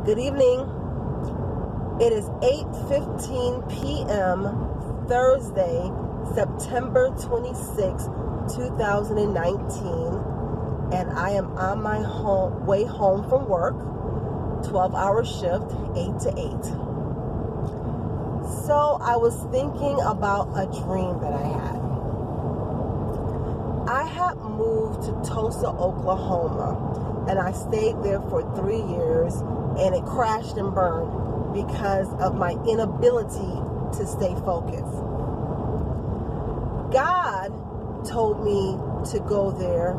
Good evening. It is 8:15 p.m. Thursday, September 26, 2019, and I am on my way home from work, 12-hour shift, 8 to 8. So I was thinking about a dream that I had. I had moved to Tulsa, Oklahoma, and I stayed there for 3 years, and it crashed and burned because of my inability to stay focused. God told me to go there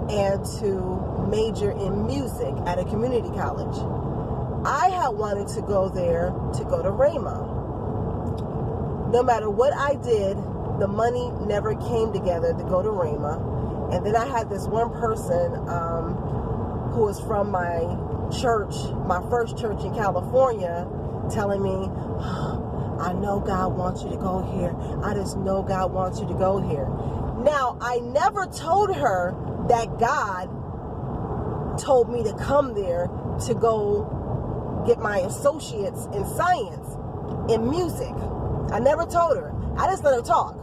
and to major in music at a community college. I had wanted to go there to go to Rhema. No matter what I did, the money never came together to go to Rhema. And then I had this one person who was from my church, my first church in California, telling me, I know God wants you to go here. I just know God wants you to go here. Now, I never told her that God told me to come there to go get my associates in science, in music. I never told her. I just let her talk,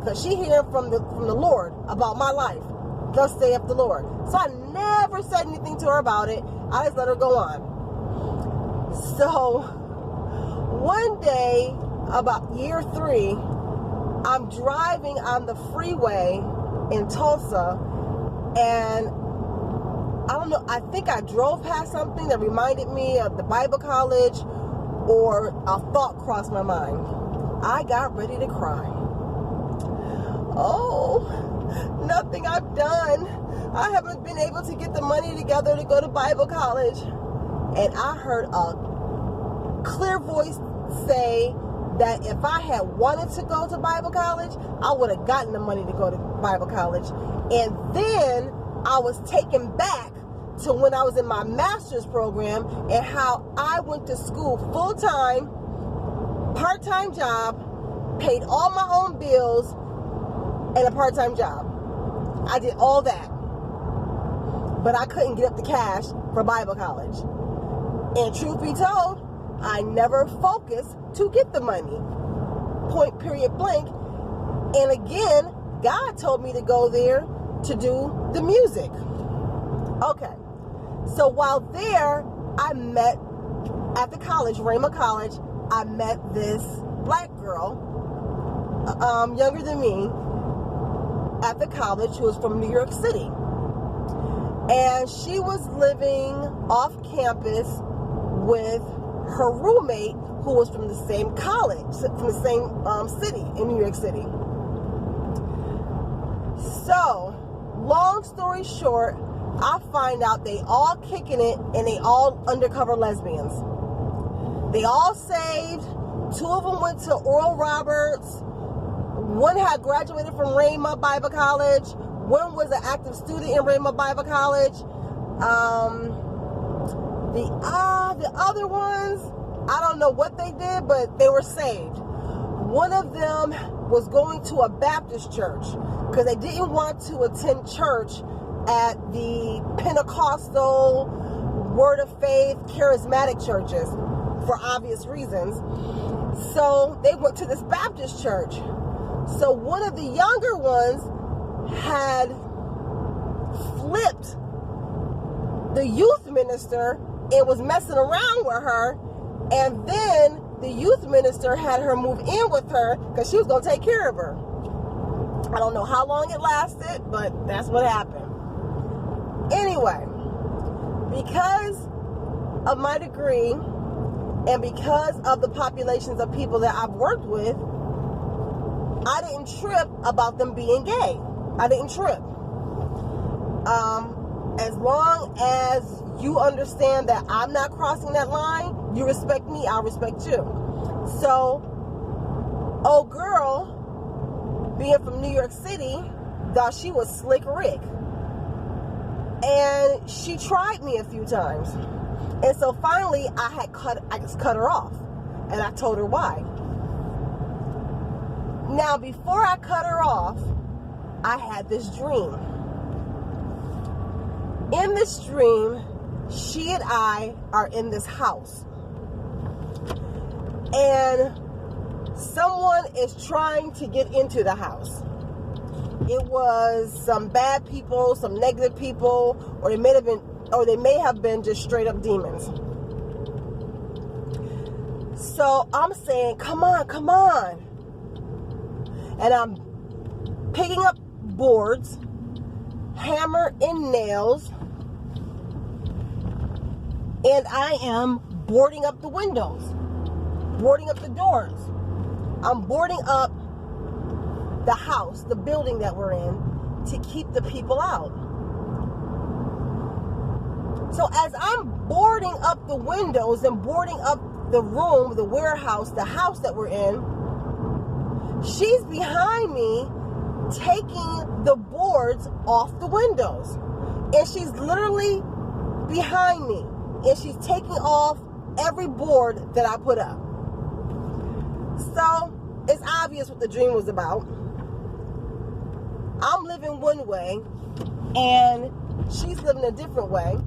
because she hearing from the Lord about my life. Thus saith the Lord. So I never said anything to her about it. I just let her go on. So one day, about year 3, I'm driving on the freeway in Tulsa, and I don't know, I think I drove past something that reminded me of the Bible college, or a thought crossed my mind. I got ready to cry. Oh, nothing I've done. I haven't been able to get the money together to go to Bible college. And I heard a clear voice say that if I had wanted to go to Bible college, I would have gotten the money to go to Bible college. And then I was taken back to when I was in my master's program and how I went to school full-time, part-time job, paid all my own bills, and a part-time job. I did all that. But I couldn't get up the cash for Bible college. And truth be told, I never focused to get the money. Point, period, blank. And again, God told me to go there to do the music. Okay. So while there, I met at the college, Rhema College, I met this black girl, younger than me, at the college, who was from New York City. And she was living off campus with her roommate, who was from the same college, from the same city in New York City. So, long story short, I find out they all kicking it and they all undercover lesbians. They all saved. 2 of them went to Oral Roberts. One had graduated from Rhema Bible College. One was an active student in Rhema Bible College. The other ones, I don't know what they did, but they were saved. One of them was going to a Baptist church because they didn't want to attend church at the Pentecostal, Word of Faith, charismatic churches for obvious reasons. So they went to this Baptist church. So one of the younger ones had flipped the youth minister and was messing around with her, and then the youth minister had her move in with her because she was going to take care of her. I don't know how long it lasted, but that's what happened. Anyway, because of my degree and because of the populations of people that I've worked with, I didn't trip about them being gay. I didn't trip. As long as you understand that I'm not crossing that line, you respect me, I respect you. So, old girl, being from New York City, thought she was Slick Rick. And she tried me a few times. And so finally, I just cut her off. And I told her why. Now, before I cut her off, I had this dream. In this dream, she and I are in this house, and someone is trying to get into the house. It was some bad people, some negative people, or they may have been just straight up demons. So I'm saying, come on, come on. And I'm picking up boards, hammer and nails, and I am boarding up the windows, boarding up the doors. I'm boarding up the house, the building that we're in, to keep the people out. So as I'm boarding up the windows and boarding up the room, the warehouse, the house that we're in, she's behind me taking the boards off the windows. And she's literally behind me. And she's taking off every board that I put up. So it's obvious what the dream was about. I'm living one way and she's living a different way.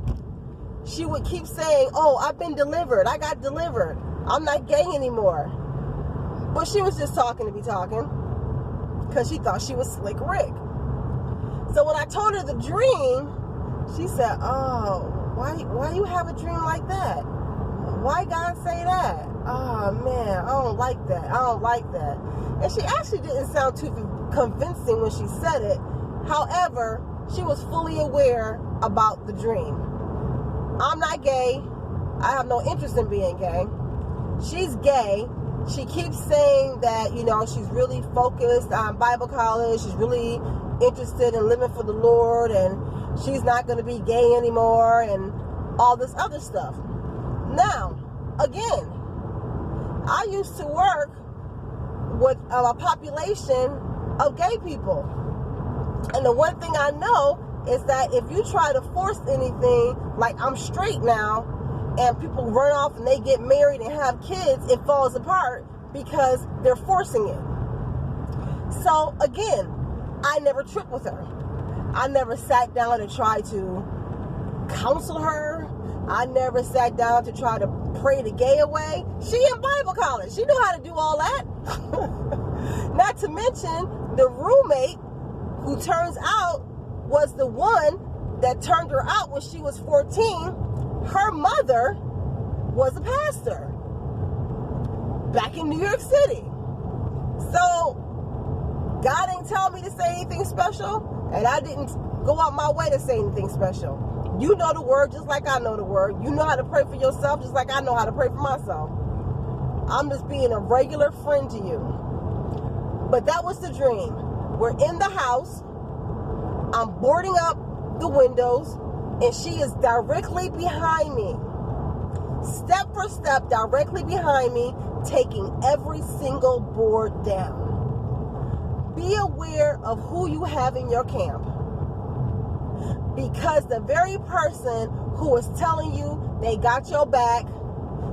She would keep saying, oh, I've been delivered. I got delivered. I'm not gay anymore. But she was just talking to be talking because she thought she was Slick Rick. So when I told her the dream, she said, oh, why you have a dream like that? Why God say that? Oh, man, I don't like that. I don't like that. And she actually didn't sound too convincing when she said it. However, she was fully aware about the dream. I'm not gay. I have no interest in being gay. She's gay. She keeps saying that, she's really focused on Bible college. She's really interested in living for the Lord, and she's not going to be gay anymore, and all this other stuff. Now, again, I used to work with a population of gay people. And the one thing I know is that if you try to force anything, like I'm straight now, and people run off and they get married and have kids, it falls apart because they're forcing it. So again, I never tripped with her. I never sat down and tried to counsel her. I never sat down to try to pray the gay away. She in Bible college. She knew how to do all that. Not to mention the roommate, who turns out was the one that turned her out when she was 14. Her mother was a pastor back in New York City. So God didn't tell me to say anything special, and I didn't go out my way to say anything special. You know the word just like I know the word. You know how to pray for yourself just like I know how to pray for myself. I'm just being a regular friend to you. But that was the dream. We're in the house. I'm boarding up the windows, and she is directly behind me. Step for step, directly behind me, taking every single board down. Be aware of who you have in your camp. Because the very person who is telling you they got your back,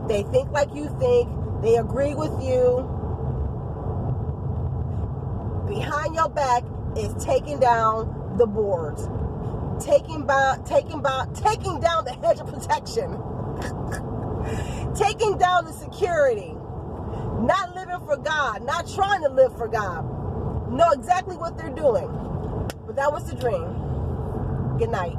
they think like you think, they agree with you, behind your back is taking down the boards, taking down the hedge of protection, taking down the security, not living for God, not trying to live for God. Know exactly what they're doing. But that was the dream. Good night.